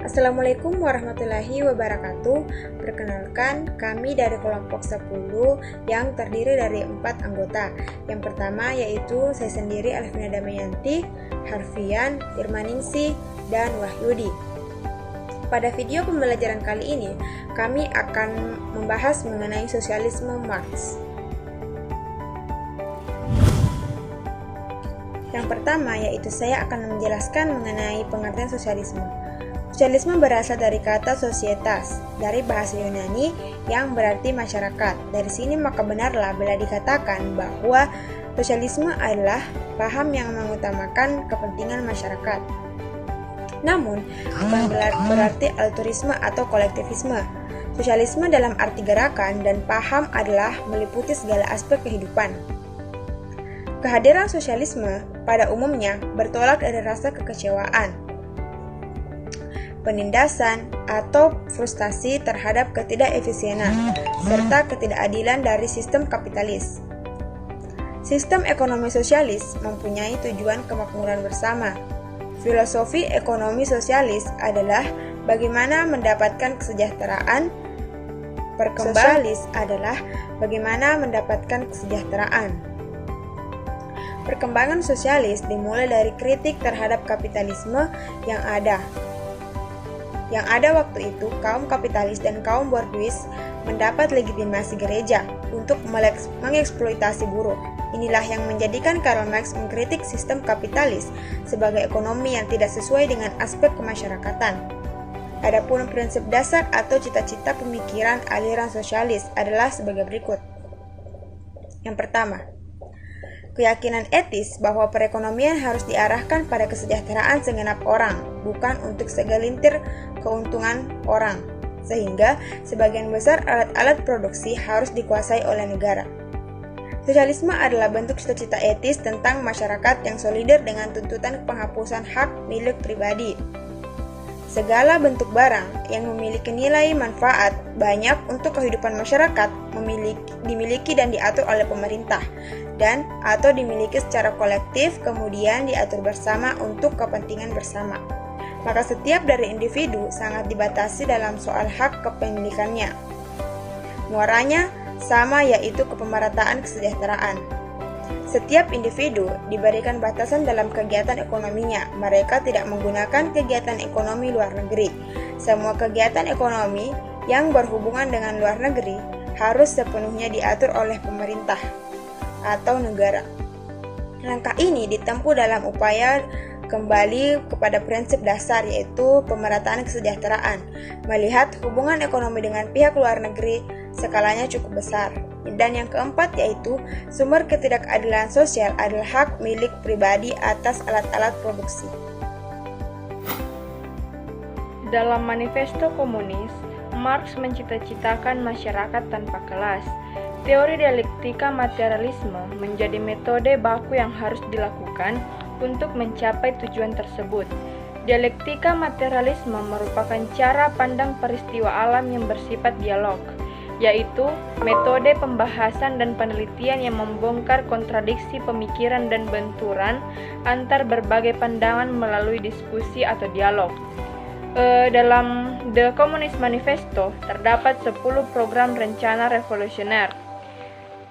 Assalamualaikum warahmatullahi wabarakatuh. Perkenalkan, kami dari kelompok 10 yang terdiri dari 4 anggota. Yang pertama yaitu saya sendiri Alvina Damayanti, Harfian, Irmaningsi, dan Wahyudi. Pada video pembelajaran kali ini, kami akan membahas mengenai sosialisme Marx. Yang pertama yaitu saya akan menjelaskan mengenai pengertian sosialisme. Sosialisme berasal dari kata societas, dari bahasa Yunani yang berarti masyarakat. Dari sini maka benarlah bila dikatakan bahwa sosialisme adalah paham yang mengutamakan kepentingan masyarakat. Namun, bukan berarti altruisme atau kolektivisme. Sosialisme dalam arti gerakan dan paham adalah meliputi segala aspek kehidupan. Kehadiran sosialisme pada umumnya bertolak dari rasa kekecewaan, penindasan, atau frustasi terhadap ketidakefisienan, serta ketidakadilan dari sistem kapitalis. Sistem ekonomi sosialis mempunyai tujuan kemakmuran bersama. Filosofi ekonomi sosialis adalah bagaimana mendapatkan kesejahteraan. Sosialis adalah bagaimana mendapatkan kesejahteraan. Perkembangan sosialis dimulai dari kritik terhadap kapitalisme yang ada. Yang ada waktu itu, kaum kapitalis dan kaum borjuis mendapat legitimasi gereja untuk mengeksploitasi buruh. Inilah yang menjadikan Karl Marx mengkritik sistem kapitalis sebagai ekonomi yang tidak sesuai dengan aspek kemasyarakatan. Adapun prinsip dasar atau cita-cita pemikiran aliran sosialis adalah sebagai berikut. Yang pertama, keyakinan etis bahwa perekonomian harus diarahkan pada kesejahteraan segenap orang, bukan untuk segelintir keuntungan orang, sehingga sebagian besar alat-alat produksi harus dikuasai oleh negara. Sosialisme adalah bentuk cita-cita etis tentang masyarakat yang solider dengan tuntutan penghapusan hak milik pribadi. Segala bentuk barang yang memiliki nilai manfaat banyak untuk kehidupan masyarakat dimiliki dan diatur oleh pemerintah dan atau dimiliki secara kolektif kemudian diatur bersama untuk kepentingan bersama. Maka setiap dari individu sangat dibatasi dalam soal hak kepemilikannya. Muaranya sama, yaitu kepemerataan kesejahteraan. Setiap individu diberikan batasan dalam kegiatan ekonominya. Mereka tidak menggunakan kegiatan ekonomi luar negeri. Semua kegiatan ekonomi yang berhubungan dengan luar negeri harus sepenuhnya diatur oleh pemerintah atau negara. Langkah ini ditempuh dalam upaya kembali kepada prinsip dasar, yaitu pemerataan kesejahteraan, melihat hubungan ekonomi dengan pihak luar negeri skalanya cukup besar. Dan yang keempat yaitu sumber ketidakadilan sosial adalah hak milik pribadi atas alat-alat produksi. Dalam manifesto komunis, Marx mencita-citakan masyarakat tanpa kelas. Teori dialektika materialisme menjadi metode baku yang harus dilakukan untuk mencapai tujuan tersebut. Dialektika materialisme merupakan cara pandang peristiwa alam yang bersifat dialog, yaitu metode pembahasan dan penelitian yang membongkar kontradiksi pemikiran dan benturan antar berbagai pandangan melalui diskusi atau dialog. Dalam The Communist Manifesto terdapat 10 program rencana revolusioner.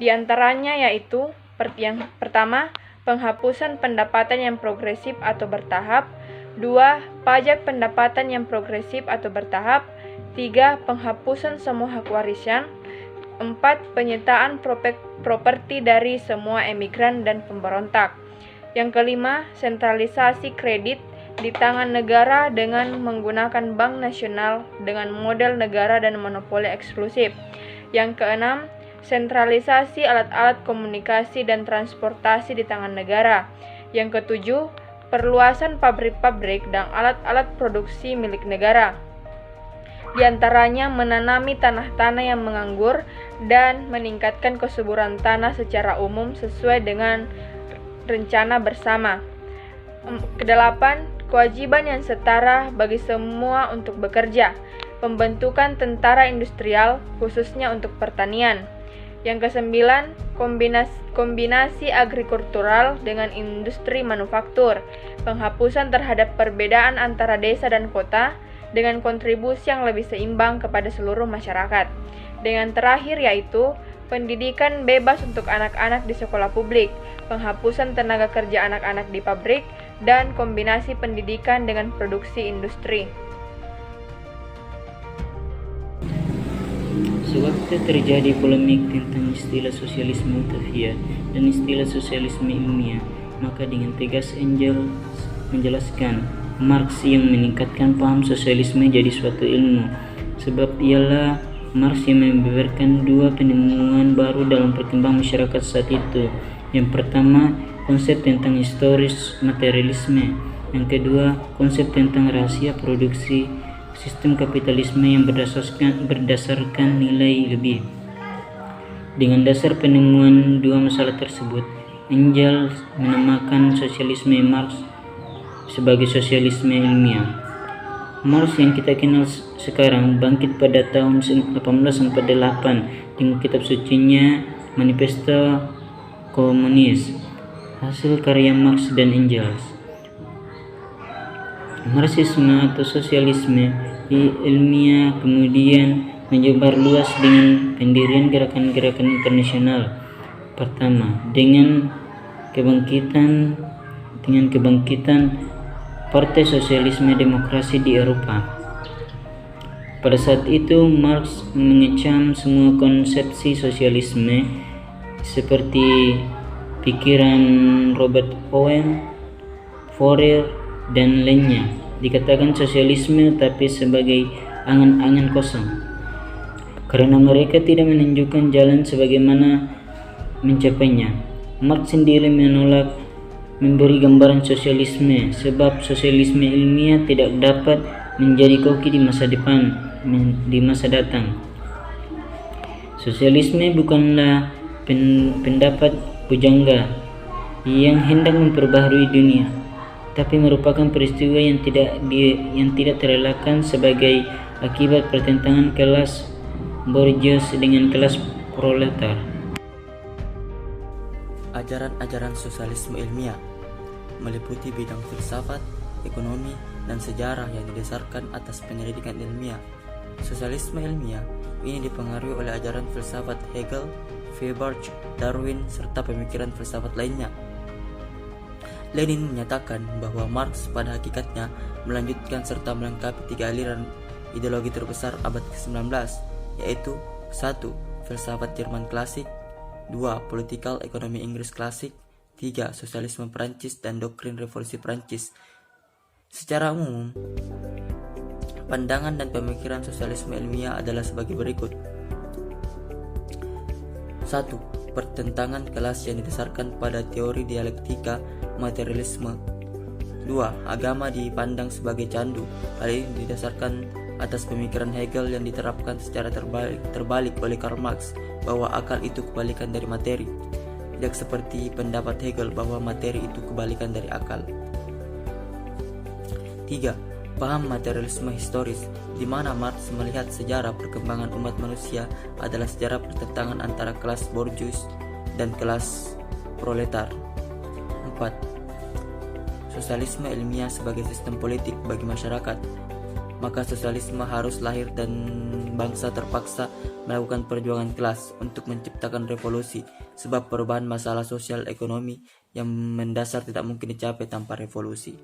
Di antaranya yaitu yang pertama, penghapusan pendapatan yang progresif atau bertahap. 2. Pajak pendapatan yang progresif atau bertahap. 3. Penghapusan semua hak warisan. 4. Penyitaan properti dari semua emigran dan pemberontak. Yang kelima, sentralisasi kredit di tangan negara dengan menggunakan bank nasional dengan model negara dan monopoli eksklusif. Yang keenam, sentralisasi alat-alat komunikasi dan transportasi di tangan negara. Yang ketujuh, perluasan pabrik-pabrik dan alat-alat produksi milik negara. Di antaranya menanami tanah-tanah yang menganggur dan meningkatkan kesuburan tanah secara umum sesuai dengan rencana bersama. Kedelapan, kewajiban yang setara bagi semua untuk bekerja. Pembentukan tentara industrial khususnya untuk pertanian. Yang kesembilan, kombinasi agrikultural dengan industri manufaktur, penghapusan terhadap perbedaan antara desa dan kota. dengan kontribusi yang lebih seimbang kepada seluruh masyarakat. Dengan terakhir yaitu pendidikan bebas untuk anak-anak di sekolah publik, penghapusan tenaga kerja anak-anak di pabrik, dan kombinasi pendidikan dengan produksi industri. Sewaktu terjadi polemik tentang istilah sosialisme utopia dan istilah sosialisme ilmiah, maka dengan tegas Engels menjelaskan Marx yang meningkatkan paham sosialisme jadi suatu ilmu, sebab ialah Marx yang membeberkan dua penemuan baru dalam perkembangan masyarakat saat itu. Yang pertama, konsep tentang historis materialisme. Yang kedua, konsep tentang rahasia produksi sistem kapitalisme yang berdasarkan nilai lebih. Dengan dasar penemuan dua masalah tersebut, Engels menamakan sosialisme Marx sebagai sosialisme ilmiah. Marx yang kita kenal sekarang bangkit pada tahun 1848 dengan kitab sucinya Manifesto Komunis, hasil karya Marx dan Engels. Marxisme atau sosialisme ilmiah kemudian menyebar luas dengan pendirian gerakan-gerakan internasional. Pertama, dengan kebangkitan Partai Sosialisme Demokrasi di Eropa. Pada saat itu Marx mengecam semua konsepsi sosialisme seperti pikiran Robert Owen, Fourier, dan lainnya. Dikatakan sosialisme tapi sebagai angan-angan kosong, karena mereka tidak menunjukkan jalan sebagaimana mencapainya. Marx sendiri menolak memberi gambaran sosialisme sebab sosialisme ilmiah tidak dapat menjadi koki di masa datang. Sosialisme bukanlah pendapat pujangga yang hendak memperbaharui dunia, tapi merupakan peristiwa yang tidak terelakkan sebagai akibat pertentangan kelas bourgeois dengan kelas proletar. Ajaran-ajaran sosialisme ilmiah meliputi bidang filsafat, ekonomi, dan sejarah yang didasarkan atas penyelidikan ilmiah. Sosialisme ilmiah ini dipengaruhi oleh ajaran filsafat Hegel, Feuerbach, Darwin, serta pemikiran filsafat lainnya. Lenin menyatakan bahwa Marx pada hakikatnya melanjutkan serta melengkapi tiga aliran ideologi terbesar abad ke-19, yaitu 1. Filsafat Jerman klasik, 2. Political ekonomi Inggris klasik, 3. Sosialisme Prancis dan doktrin revolusi Prancis. Secara umum, pandangan dan pemikiran sosialisme ilmiah adalah sebagai berikut. 1. Pertentangan kelas yang didasarkan pada teori dialektika materialisme. 2. Agama dipandang sebagai candu. Hal ini didasarkan atas pemikiran Hegel yang diterapkan secara terbalik oleh Karl Marx, bahwa akal itu kebalikan dari materi, tidak seperti pendapat Hegel bahwa materi itu kebalikan dari akal. 3. Paham materialisme historis, di mana Marx melihat sejarah perkembangan umat manusia adalah sejarah pertentangan antara kelas bourgeois dan kelas proletar. 4. Sosialisme ilmiah sebagai sistem politik bagi masyarakat. Maka sosialisme harus lahir dan bangsa terpaksa melakukan perjuangan kelas untuk menciptakan revolusi, sebab perubahan masalah sosial ekonomi yang mendasar tidak mungkin dicapai tanpa revolusi.